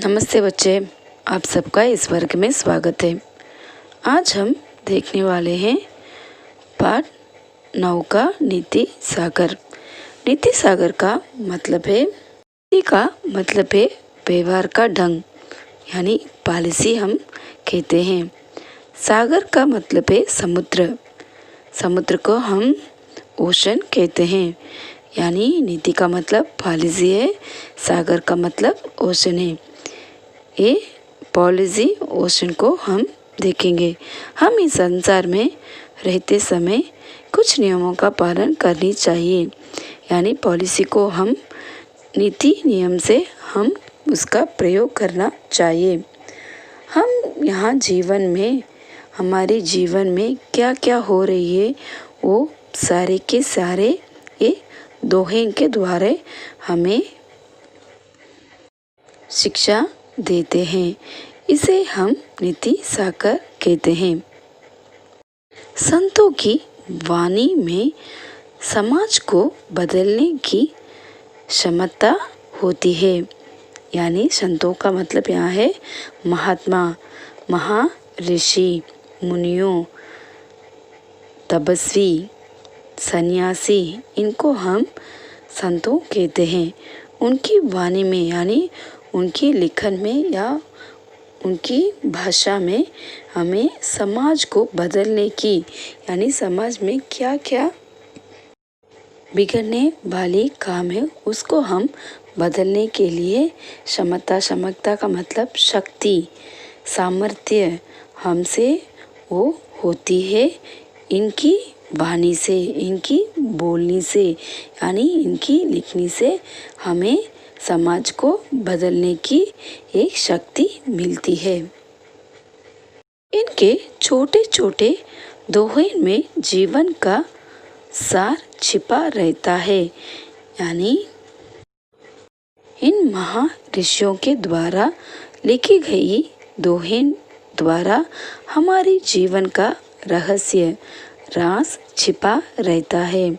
नमस्ते बच्चे, आप सबका इस वर्ग में स्वागत है। आज हम देखने वाले हैं पाठ 9 का नीति सागर। नीति सागर का मतलब है व्यवहार का ढंग, यानी पॉलिसी हम कहते हैं। सागर का मतलब है समुद्र। समुद्र को हम ओशन कहते हैं, यानी नीति का मतलब पॉलिसी है, सागर का मतलब ओशन है। ये पॉलिसी ओशन को हम देखेंगे। हम इस संसार में रहते समय कुछ नियमों का पालन करनी चाहिए, यानी पॉलिसी को हम नीति नियम से हम उसका प्रयोग करना चाहिए। हम यहाँ जीवन में, हमारे जीवन में क्या क्या हो रही है वो सारे के सारे ये दोहे के द्वारा हमें शिक्षा देते हैं। इसे हम नीति सागर कहते हैं। संतों की वाणी में समाज को बदलने की क्षमता होती है, यानी संतों का मतलब यहाँ है महात्मा, महर्षि, मुनियों, तपस्वी, सन्यासी, इनको हम संतों कहते हैं। उनकी वाणी में यानी उनकी लिखन में या उनकी भाषा में हमें समाज को बदलने की, यानी समाज में क्या क्या बिगड़ने वाली काम है उसको हम बदलने के लिए क्षमता का मतलब शक्ति, सामर्थ्य हमसे वो होती है। इनकी वाणी से, इनकी बोलने से, यानी इनकी लिखनी से हमें समाज को बदलने की एक शक्ति मिलती है। इनके छोटे छोटे दोहे में जीवन का सार छिपा रहता है, यानी इन महर्षियों के द्वारा लिखी गई दोहे द्वारा हमारे जीवन का राज छिपा रहता है।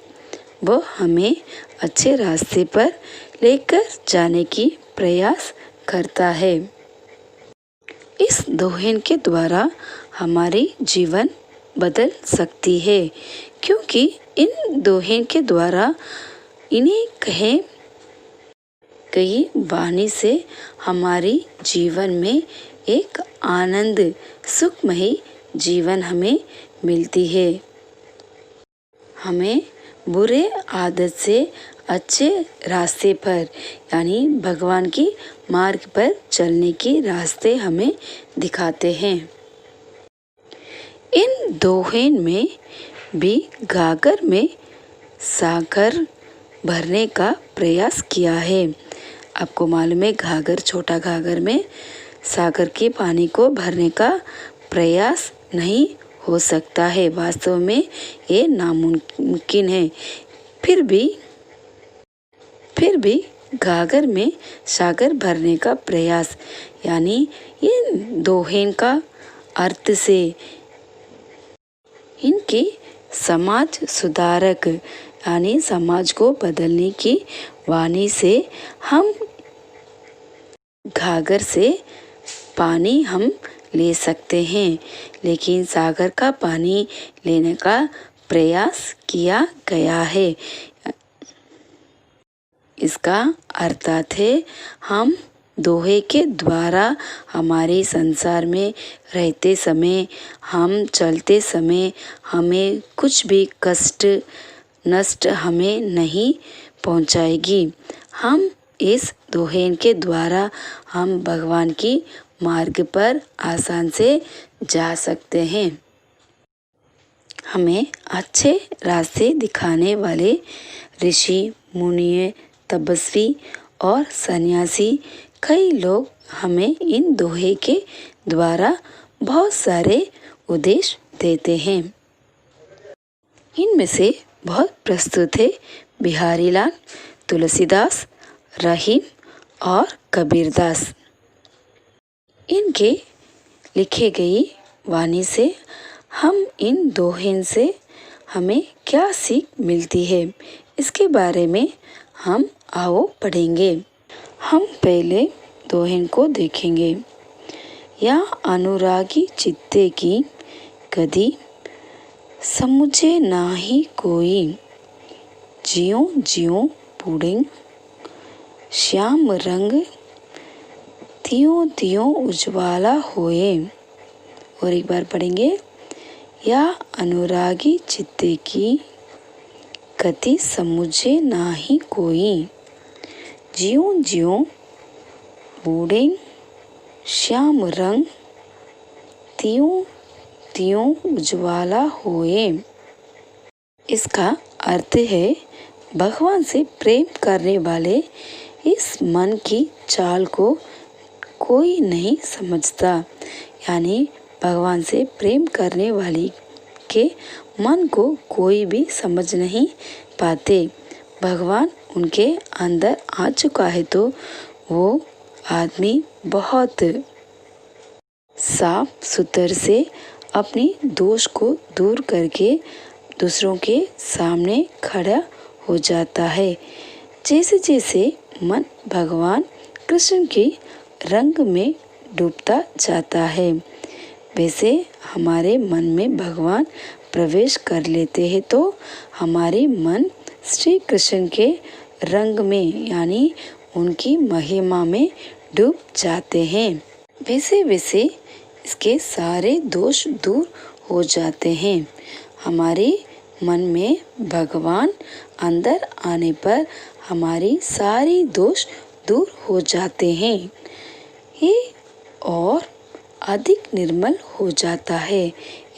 वह हमें अच्छे रास्ते पर लेकर जाने की प्रयास करता है। इस दोहे के द्वारा हमारी जीवन बदल सकती है, क्योंकि इन दोहे के द्वारा इन्हें कहे गई वाणी से हमारी जीवन में एक आनंद सुखमयी जीवन हमें मिलती है। हमें बुरे आदत से अच्छे रास्ते पर, यानी भगवान की मार्ग पर चलने की रास्ते हमें दिखाते हैं। इन दोहे में भी गागर में सागर भरने का प्रयास किया है। आपको मालूम है घाघर, छोटा घाघर में सागर के पानी को भरने का प्रयास नहीं हो सकता है, वास्तव में ये नामुमकिन है। फिर भी गागर में सागर भरने का प्रयास, यानी इन दोहे का अर्थ से इनके समाज सुधारक, यानी समाज को बदलने की वाणी से हम घाघर से पानी हम ले सकते हैं, लेकिन सागर का पानी लेने का प्रयास किया गया है। इसका अर्थात है हम दोहे के द्वारा हमारे संसार में रहते समय, हम चलते समय हमें कुछ भी कष्ट नष्ट हमें नहीं पहुंचाएगी। हम इस दोहे के द्वारा हम भगवान की मार्ग पर आसान से जा सकते हैं। हमें अच्छे रास्ते दिखाने वाले ऋषि, मुनि, तपस्वी और सन्यासी कई लोग हमें इन दोहे के द्वारा बहुत सारे उपदेश देते हैं। इनमें से बहुत प्रस्तुत है बिहारी लाल, तुलसीदास, रहीम और कबीरदास। इनके लिखे गई वाणी से हम इन दोहे से हमें क्या सीख मिलती है, इसके बारे में हम आओ पढ़ेंगे। हम पहले दोहे को देखेंगे। या अनुरागी चित्ते की कदी समुझे नाही कोई, जियो जियो बूढ़े श्याम रंग तियो तियो उज्ज्वला होए। और एक बार पढ़ेंगे। या अनुरागी चित्ते की कति समुझे नाही कोई, जियो जियो बूढ़े श्याम रंग तियो तियो उज्ज्वला होए। इसका अर्थ है भगवान से प्रेम करने वाले इस मन की चाल को कोई नहीं समझता। यानी भगवान से प्रेम करने वाली के मन को कोई भी समझ नहीं पाते। भगवान उनके अंदर आ चुका है तो वो आदमी बहुत साफ सुथर से अपनी दोष को दूर करके दूसरों के सामने खड़ा हो जाता है। जैसे जैसे मन भगवान कृष्ण के रंग में डूबता जाता है, वैसे हमारे मन में भगवान प्रवेश कर लेते हैं तो हमारे मन श्री कृष्ण के रंग में यानी उनकी महिमा में डूब जाते हैं। वैसे वैसे इसके सारे दोष दूर हो जाते हैं। हमारे मन में भगवान अंदर आने पर हमारी सारी दोष दूर हो जाते हैं। ये और अधिक निर्मल हो जाता है।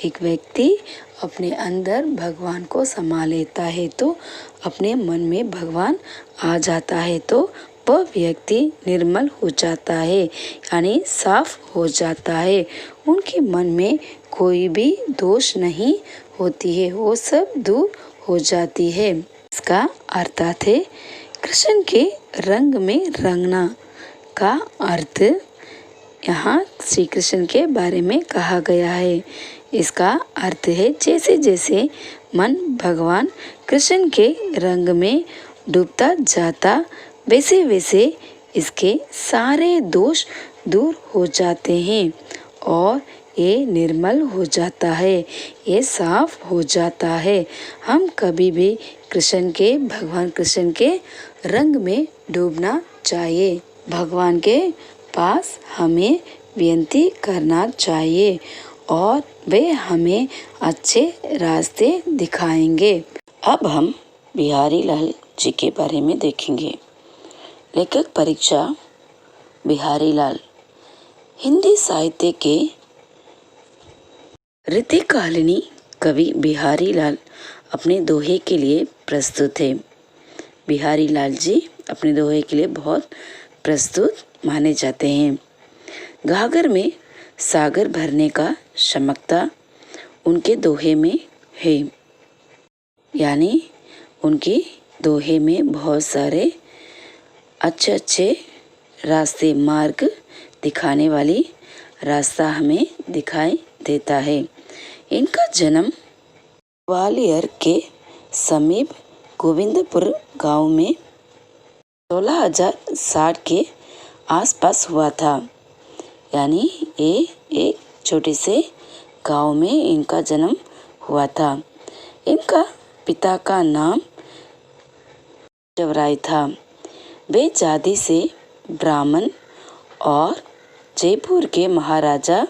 एक व्यक्ति अपने अंदर भगवान को समा लेता है तो अपने मन में भगवान आ जाता है तो वह व्यक्ति निर्मल हो जाता है यानी साफ हो जाता है। उनके मन में कोई भी दोष नहीं होती है, वो सब दूर हो जाती है। इसका अर्थात है कृष्ण के रंग में रंगना का अर्थ यहाँ श्री कृष्ण के बारे में कहा गया है। इसका अर्थ है जैसे जैसे मन भगवान कृष्ण के रंग में डूबता जाता वैसे वैसे इसके सारे दोष दूर हो जाते हैं और ये निर्मल हो जाता है, ये साफ हो जाता है। हम कभी भी कृष्ण के भगवान कृष्ण के रंग में डूबना चाहिए। भगवान के पास हमें विनती करना चाहिए और वे हमें अच्छे रास्ते दिखाएंगे। अब हम बिहारी लाल जी के बारे में देखेंगे। लेखक परीक्षा बिहारी लाल हिंदी साहित्य के ऋतुकालीन कवि बिहारी लाल अपने दोहे के लिए प्रस्तुत है। बिहारी लाल जी अपने दोहे के लिए बहुत प्रस्तुत माने जाते हैं। घाघर में सागर भरने का क्षमता उनके दोहे में है, यानी उनके दोहे में बहुत सारे अच्छे अच्छे रास्ते मार्ग दिखाने वाली रास्ता हमें दिखाई देता है। इनका जन्म ग्वालियर के समीप गोविंदपुर गांव में 16,060 के आसपास हुआ था। यानी ये एक छोटे से गांव में इनका जन्म हुआ था। इनका पिता का नाम जवराय था। वे जाति से ब्राह्मण और जयपुर के महाराजा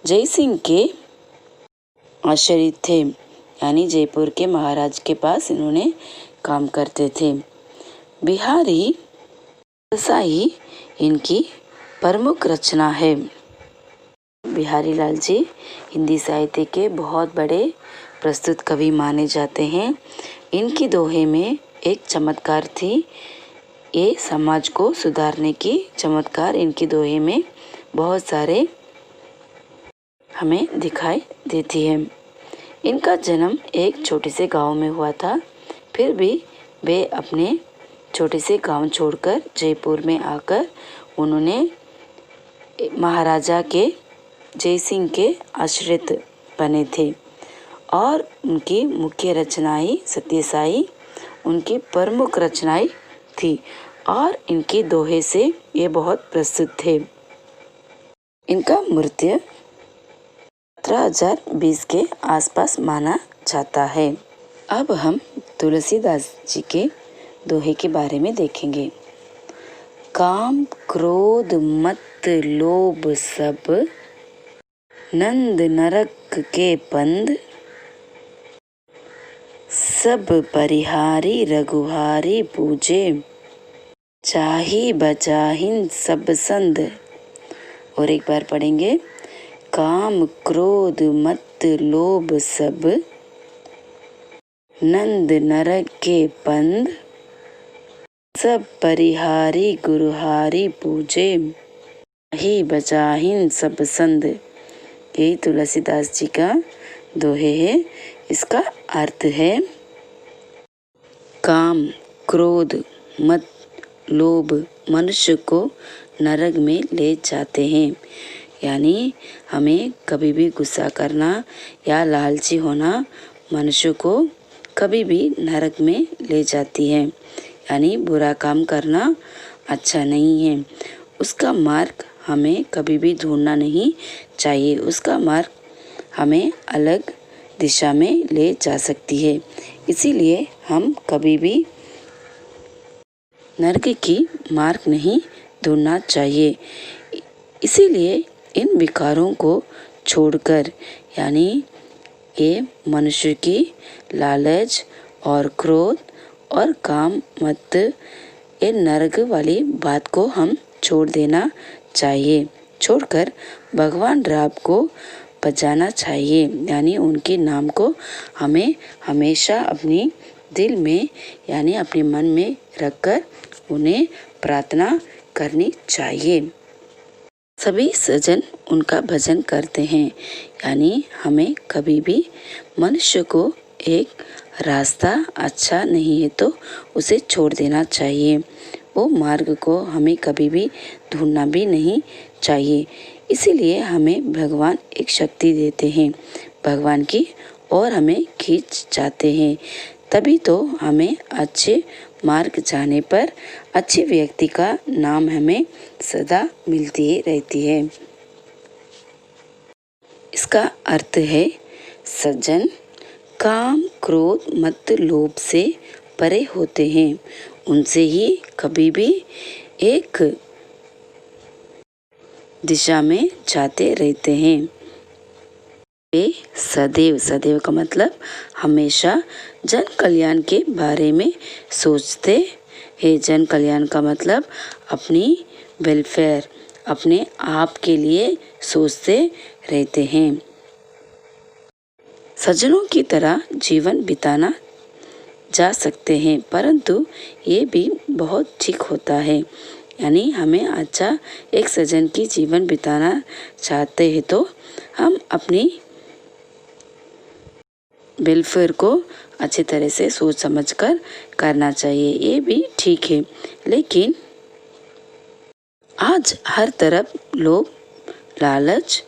जयसिंह के आश्रित थे, यानी जयपुर के महाराज के पास इन्होंने काम करते थे। बिहारी रसाई इनकी प्रमुख रचना है। बिहारी लाल जी हिंदी साहित्य के बहुत बड़े प्रस्तुत कवि माने जाते हैं। इनकी दोहे में एक चमत्कार थी, ये समाज को सुधारने की चमत्कार इनकी दोहे में बहुत सारे हमें दिखाई देती है। इनका जन्म एक छोटे से गांव में हुआ था, फिर भी वे अपने छोटे से गांव छोड़कर जयपुर में आकर उन्होंने महाराजा के जयसिंह के आश्रित बने थे और उनकी मुख्य रचनाएं सत्यसाई उनकी प्रमुख रचनाएं थी। और इनके दोहे से ये बहुत प्रसिद्ध थे। इनका मृत्यु 1720 के आसपास माना जाता है। अब हम तुलसीदास जी के दोहे के बारे में देखेंगे। काम क्रोध मत लोभ सब, नंद नरक के पंद, सब परिहारी रघुहारी पूजे, चाही बचाहिन सब संद। और एक बार पढ़ेंगे। काम क्रोध मत लोभ सब, नंद नरक के पंद, सब परिहारी गुरुहारी पूजे, चाही बचाहिन सब संद। यही तुलसीदास जी का दोहे है। इसका अर्थ है काम क्रोध मत लोभ मनुष्य को नरक में ले जाते हैं। यानी हमें कभी भी गुस्सा करना या लालची होना मनुष्य को कभी भी नरक में ले जाती है। यानी बुरा काम करना अच्छा नहीं है। उसका मार्ग हमें कभी भी ढूंढना नहीं चाहिए। उसका मार्ग हमें अलग दिशा में ले जा सकती है। इसीलिए हम कभी भी नरक की मार्ग नहीं ढूंढना चाहिए। इसीलिए इन विकारों को छोड़कर, यानी ये मनुष्य की लालच और क्रोध और काम मत, ये नरक वाली बात को हम छोड़ देना चाहिए। छोड़कर भगवान राम को बजाना चाहिए। यानी उनके नाम को हमें हमेशा अपनी दिल में यानी अपने मन में रखकर उन्हें प्रार्थना करनी चाहिए। सभी सज्जन उनका भजन करते हैं। यानी हमें कभी भी मनुष्य को एक रास्ता अच्छा नहीं है तो उसे छोड़ देना चाहिए। वो मार्ग को हमें कभी भी ढूंढना भी नहीं चाहिए। इसीलिए हमें भगवान एक शक्ति देते हैं, भगवान की और हमें खींच जाते हैं। तभी तो हमें अच्छे मार्ग जाने पर अच्छे व्यक्ति का नाम हमें सदा मिलती रहती है। इसका अर्थ है सज्जन काम क्रोध मत लोभ से परे होते हैं। उनसे ही कभी भी एक दिशा में जाते रहते हैं। वे सदैव, सदैव का मतलब हमेशा जन कल्याण के बारे में सोचते हैं। जन कल्याण का मतलब अपनी वेलफेयर, अपने आप के लिए सोचते रहते हैं। सज्जनों की तरह जीवन बिताना जा सकते हैं, परंतु ये भी बहुत ठीक होता है। यानी हमें अच्छा एक सज्जन की जीवन बिताना चाहते हैं तो हम अपनी वेलफेयर को अच्छी तरह से सोच समझकर करना चाहिए। ये भी ठीक है। लेकिन आज हर तरफ लोग लालच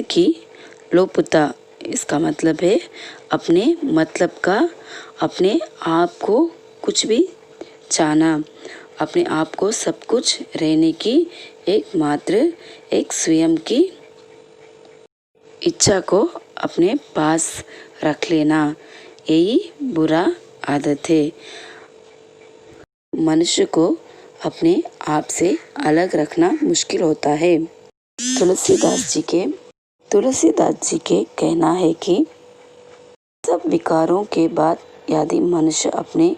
की लोपुता, इसका मतलब है अपने मतलब का, अपने आप को कुछ भी चाहना, अपने आप को सब कुछ रहने की एकमात्र एक स्वयं की इच्छा को अपने पास रख लेना, यही बुरा आदत है। मनुष्य को अपने आप से अलग रखना मुश्किल होता है। तुलसीदास जी के कहना है कि सब विकारों के बाद यदि मनुष्य अपने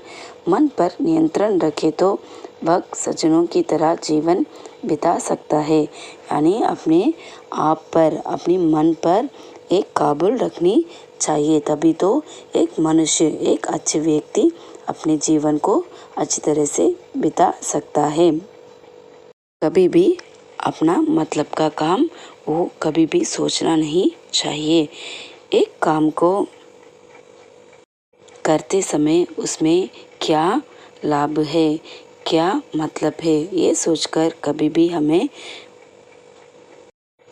मन पर नियंत्रण रखे तो वह सज्जनों की तरह जीवन बिता सकता है। यानी अपने आप पर, अपने मन पर एक काबू रखनी चाहिए। तभी तो एक मनुष्य, एक अच्छे व्यक्ति अपने जीवन को अच्छी तरह से बिता सकता है। कभी भी अपना मतलब का काम वो कभी भी सोचना नहीं चाहिए। एक काम को करते समय उसमें क्या लाभ है, क्या मतलब है, ये सोचकर कभी भी हमें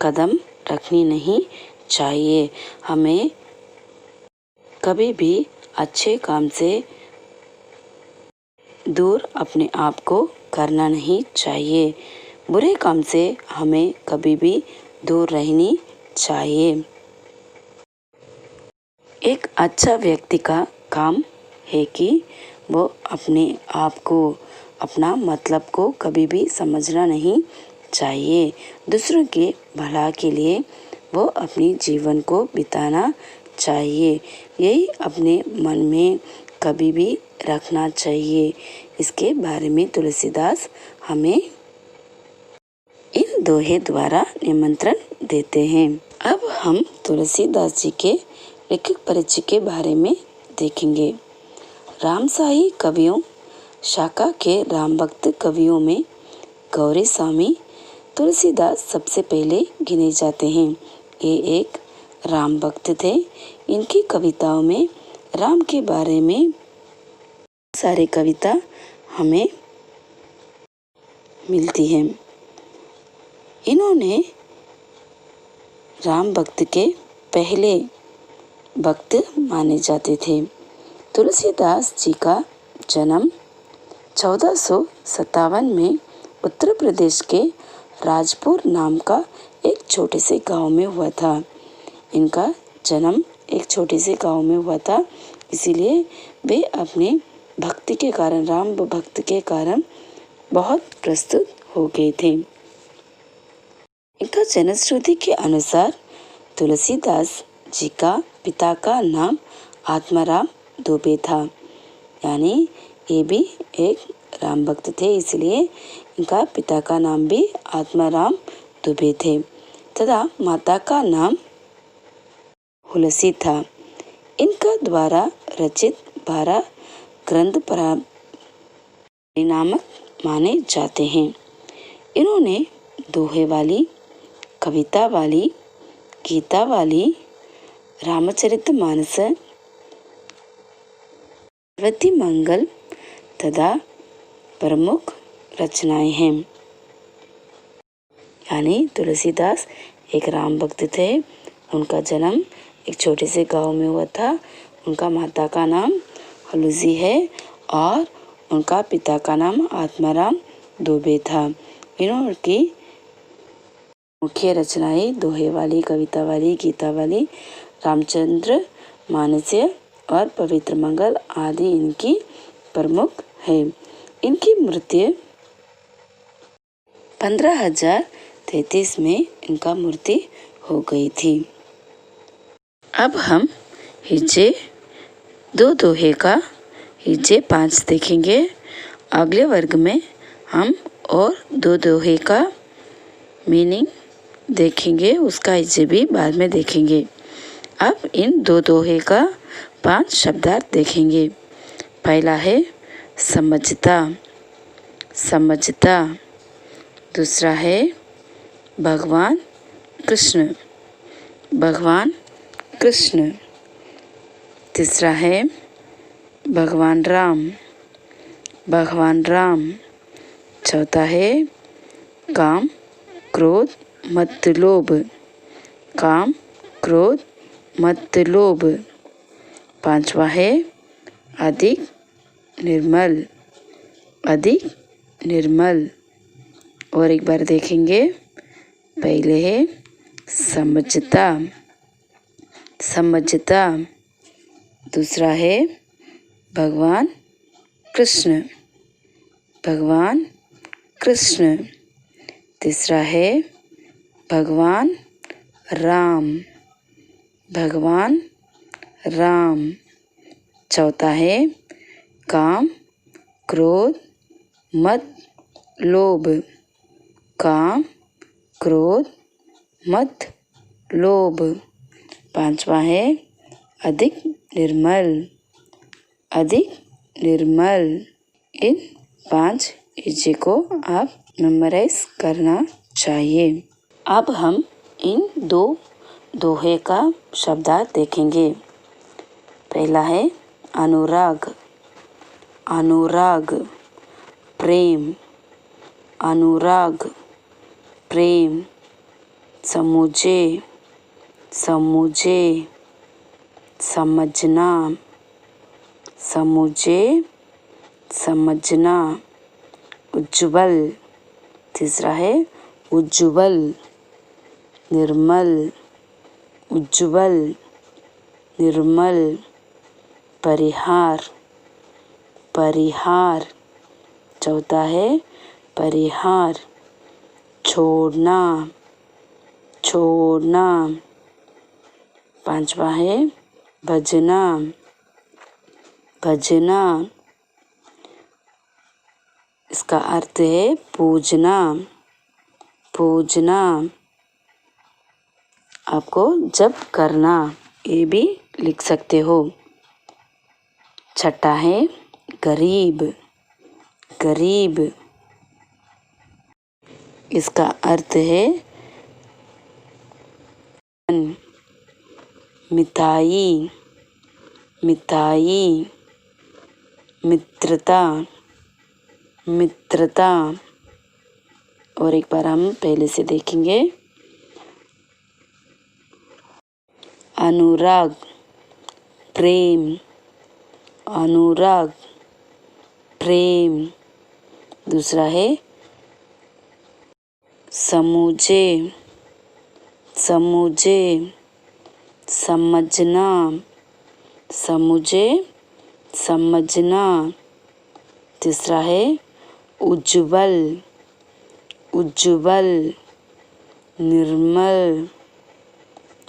कदम रखनी नहीं चाहिए। हमें कभी भी अच्छे काम से दूर अपने आप को करना नहीं चाहिए। बुरे काम से हमें कभी भी दूर रहनी चाहिए। एक अच्छा व्यक्ति का काम है कि वो अपने आप को, अपना मतलब को कभी भी समझना नहीं चाहिए। दूसरों के भला के लिए वो अपनी जीवन को बिताना चाहिए। यही अपने मन में कभी भी रखना चाहिए। इसके बारे में तुलसीदास हमें इन दोहे द्वारा निमंत्रण देते हैं। अब हम तुलसीदास जी के लेखक परिचय के बारे में देखेंगे। रामशाही कवियों शाखा के राम भक्त कवियों में गौरी स्वामी तुलसीदास सबसे पहले गिने जाते हैं। ये एक राम भक्त थे। इनकी कविताओं में राम के बारे में सारे कविता हमें मिलती हैं। इन्होंने राम भक्त के पहले भक्त माने जाते थे। तुलसीदास जी का जन्म 1457 में उत्तर प्रदेश के राजपुर नाम का एक छोटे से गांव में हुआ था। इनका जन्म एक छोटे से गांव में हुआ था, इसीलिए वे अपने भक्ति के कारण, राम भक्त के कारण बहुत प्रस्तुत हो गए थे। इनका जनश्रुति के अनुसार तुलसीदास जी का पिता का नाम आत्माराम दुबे था, यानी ये भी एक राम भक्त थे, इसलिए इनका पिता का नाम भी आत्माराम दुबे थे तथा माता का नाम हुलसी था। इनका द्वारा रचित 12 ग्रंथ परिणामक माने जाते हैं। इन्होंने दोहे वाली, कविता वाली, गीता वाली, रामचरितमानस, पार्वती मंगल तथा प्रमुख रचनाएं हैं। यानी तुलसीदास एक राम भक्त थे। उनका जन्म एक छोटे से गांव में हुआ था। उनका माता का नाम हलूजी है और उनका पिता का नाम आत्माराम दुबे था। इनकी मुख्य रचनाएं दोहे वाली, कविता वाली, गीता वाली, रामचंद्र मानस्य और पवित्र मंगल आदि इनकी प्रमुख है। इनकी मृत्यु 1533 में इनका मृत्यु हो गई थी। अब हम हिज्जे 2 दोहे का हिज्जे 5 देखेंगे। अगले वर्ग में हम और 2 दोहे का मीनिंग देखेंगे, उसका हिज्जे भी बाद में देखेंगे। अब इन 2 दोहे का 5 शब्दार्थ देखेंगे। पहला है समझता, समझता। दूसरा है भगवान कृष्ण, भगवान कृष्ण। तीसरा है भगवान राम, भगवान राम। चौथा है काम क्रोध मत लोभ, काम क्रोध मत लोभ। पांचवा है अधिक निर्मल, अधिक निर्मल। और एक बार देखेंगे। पहले है समझता, समझता। दूसरा है भगवान कृष्ण, भगवान कृष्ण। तीसरा है भगवान राम, भगवान राम। चौथा है काम क्रोध मत लोभ, काम क्रोध मत लोभ। पांचवा है अधिक निर्मल, अधिक निर्मल। इन 5 हिज्जे को आप मेमोराइज करना चाहिए। अब हम इन 2 दोहे का शब्दार्थ देखेंगे। पहला है अनुराग, अनुराग प्रेम, अनुराग प्रेम। समुझे, समुझे समझना, समुझे समझना, उज्ज्वल। तीसरा है उज्ज्वल, निर्मल, उज्ज्वल, निर्मल। परिहार, परिहार। चौथा है परिहार, छोड़ना, छोड़ना। पांचवा है भजना, भजना। इसका अर्थ है पूजना, पूजना। आपको जप करना, ये भी लिख सकते हो। छठा है गरीब, गरीब। इसका अर्थ है मिठाई, मिठाई। मित्रता, मित्रता। और एक बार हम पहले से देखेंगे। अनुराग, प्रेम, अनुराग, प्रेम। दूसरा है समझे, समझे, समझना, समझे, समझना। तीसरा है उज्ज्वल, उज्ज्वल, निर्मल,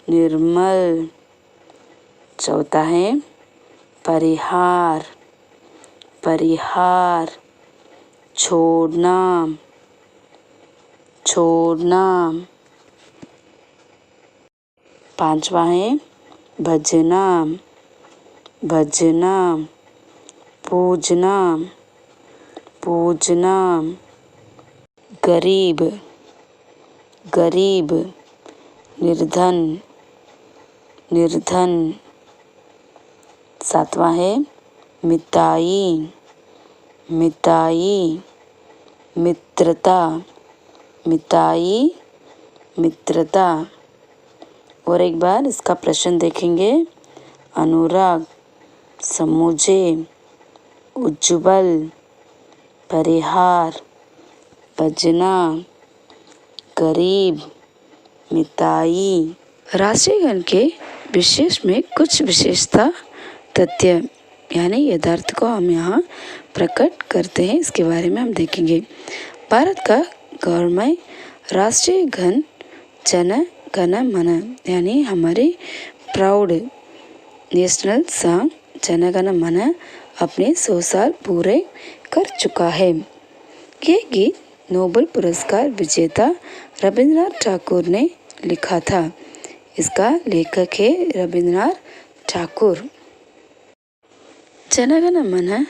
निर्मल। चौथा है परिहार, परिहार, छोड़ना, छोड़ना। पांचवा है भजना, भजना, पूजना, पूजना। गरीब, गरीब, निर्धन, निर्धन। सातवां है मिताई, मिताई, मित्रता, मिताई, मित्रता। और एक बार इसका प्रश्न देखेंगे। अनुराग, समझे, उज्ज्वल, परिहार, भजना, गरीब, मिताई। राष्ट्रीय गान के विशेष में कुछ विशेषता तथ्य यानी यथार्थ को हम यहाँ प्रकट करते हैं, इसके बारे में हम देखेंगे। भारत का गौरवमय राष्ट्रीय गान जन गण मन यानी हमारे proud national song Jana Gana मन अपने 100 साल पूरे कर चुका है। ये गीत नोबेल पुरस्कार विजेता रविंद्रनाथ ठाकुर ने लिखा था। इसका लेखक है रविंद्रनाथ ठाकुर। जन गण मन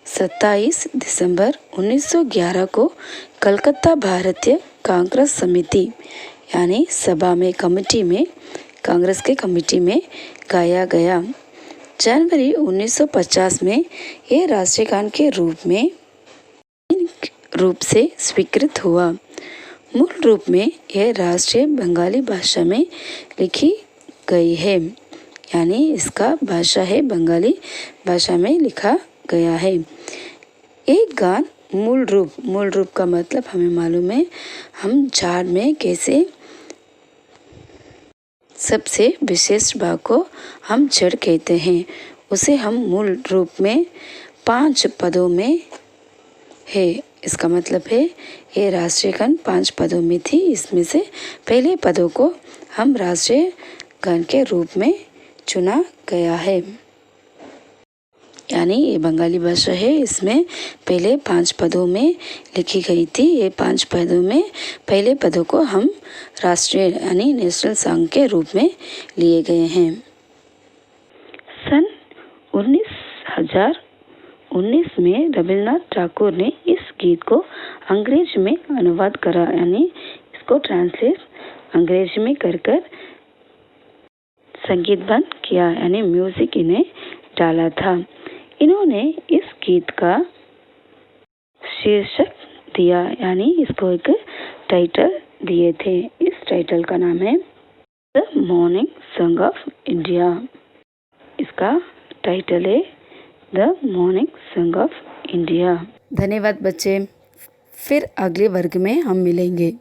27 दिसंबर 1911 को कलकत्ता भारतीय कांग्रेस समिति यानी सभा में कमेटी में कांग्रेस के कमेटी में गाया गया। जनवरी 1950 में यह राष्ट्रीय गान के रूप से स्वीकृत हुआ। मूल रूप में यह राष्ट्रीय बंगाली भाषा में लिखी गई है यानी इसका भाषा है बंगाली भाषा में लिखा गया है। एक गान मूल रूप का मतलब हमें मालूम है। हम झाड़ में कैसे सबसे विशेष भाग को हम जड़ कहते हैं, उसे हम मूल रूप में 5 पदों में है। इसका मतलब है ये राष्ट्रीय गान 5 पदों में थी। इसमें से पहले पदों को हम राष्ट्रीय गान के रूप में चुना गया है यानी ये बंगाली भाषा है। इसमें पहले 5 पदों में लिखी गई थी। ये 5 पदों में पहले पदों को हम राष्ट्रीय यानी नेशनल सॉन्ग के रूप में लिए गए हैं। सन 1919 में रविंद्रनाथ ठाकुर ने इस गीत को अंग्रेजी में अनुवाद करा यानी इसको ट्रांसलेट अंग्रेजी में कर संगीतबद्ध किया यानी म्यूजिक इन्हें डाला था। इन्होंने इस गीत का शीर्षक दिया यानी इसको एक टाइटल दिए थे। इस टाइटल का नाम है the morning song of India. इसका टाइटल है the morning song of India. धन्यवाद बच्चे, फिर अगले वर्ग में हम मिलेंगे।